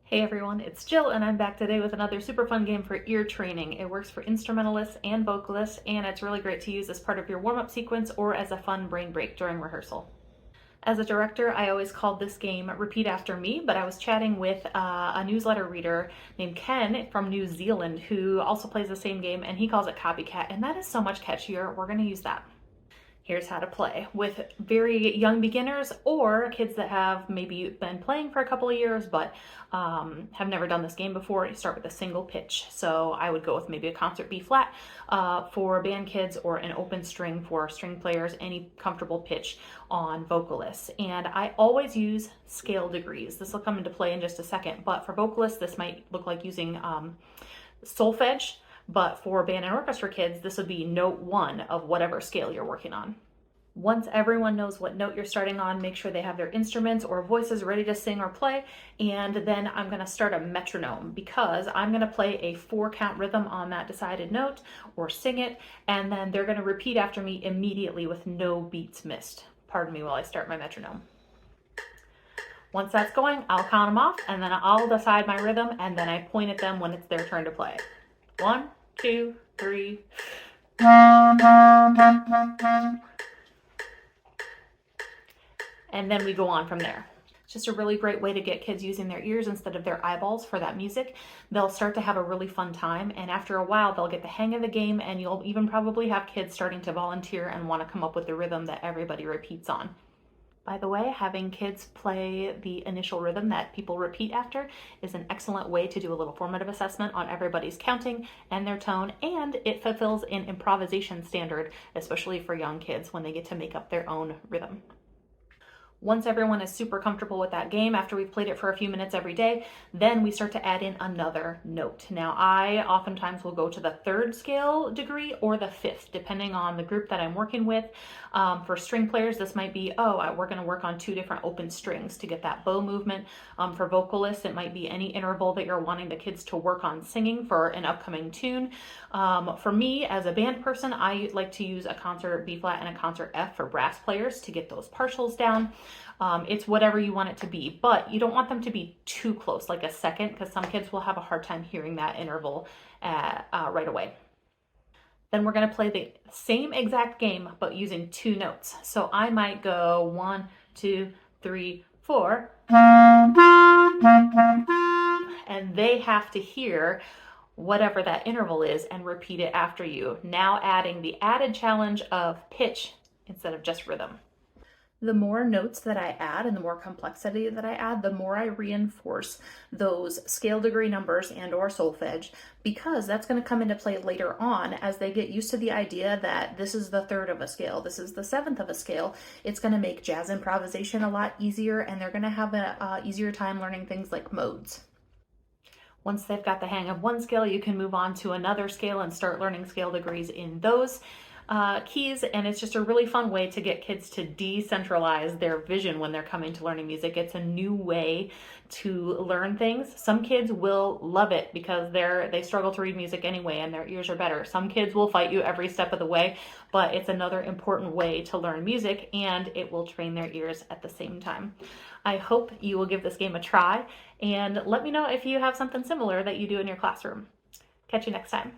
Hey everyone, it's Jill and I'm back today with another super fun game for ear training. It works for instrumentalists and vocalists and it's really great to use as part of your warm-up sequence or as a fun brain break during rehearsal. As a director, I always called this game Repeat After Me, but I was chatting with a newsletter reader named Ken from New Zealand who also plays the same game and he calls it Copycat, and that is so much catchier. We're going to use that. Here's how to play with very young beginners or kids that have maybe been playing for a couple of years but have never done this game before. You start with a single pitch. So I would go with maybe a concert B flat for band kids or an open string for string players, any comfortable pitch on vocalists. And I always use scale degrees. This will come into play in just a second, but for vocalists, this might look like using solfege. But for band and orchestra kids, this would be note 1 of whatever scale you're working on. Once everyone knows what note you're starting on, make sure they have their instruments or voices ready to sing or play, and then I'm going to start a metronome because I'm going to play a 4-count rhythm on that decided note or sing it, and then they're going to repeat after me immediately with no beats missed. Pardon me while I start my metronome. Once that's going, I'll count them off, and then I'll decide my rhythm, and then I point at them when it's their turn to play. 1, 2, 3. And then we go on from there. It's just a really great way to get kids using their ears instead of their eyeballs for that music. They'll start to have a really fun time, and after a while they'll get the hang of the game, and you'll even probably have kids starting to volunteer and want to come up with the rhythm that everybody repeats on. By the way, having kids play the initial rhythm that people repeat after is an excellent way to do a little formative assessment on everybody's counting and their tone, and it fulfills an improvisation standard, especially for young kids when they get to make up their own rhythm. Once everyone is super comfortable with that game, after we've played it for a few minutes every day, then we start to add in another note. Now, I oftentimes will go to the 3rd scale degree or the 5th, depending on the group that I'm working with. For string players, this might be, we're going to work on 2 different open strings to get that bow movement. For vocalists, it might be any interval that you're wanting the kids to work on singing for an upcoming tune. For me, as a band person, I like to use a concert B flat and a concert F for brass players to get those partials down. It's whatever you want it to be, but you don't want them to be too close, like a second, because some kids will have a hard time hearing that interval right away. Then we're going to play the same exact game, but using 2 notes. So I might go 1, 2, 3, 4, and they have to hear whatever that interval is and repeat it after you. Now adding the added challenge of pitch instead of just rhythm. The more notes that I add and the more complexity that I add, the more I reinforce those scale degree numbers and or solfege, because that's going to come into play later on as they get used to the idea that this is the 3rd of a scale, this is the 7th of a scale. It's going to make jazz improvisation a lot easier, and they're going to have an easier time learning things like modes. Once they've got the hang of one scale, you can move on to another scale and start learning scale degrees in those keys, and it's just a really fun way to get kids to decentralize their vision when they're coming to learning music. It's a new way to learn things. Some kids will love it because they struggle to read music anyway and their ears are better. Some kids will fight you every step of the way, but it's another important way to learn music, and it will train their ears at the same time. I hope you will give this game a try, and let me know if you have something similar that you do in your classroom. Catch you next time.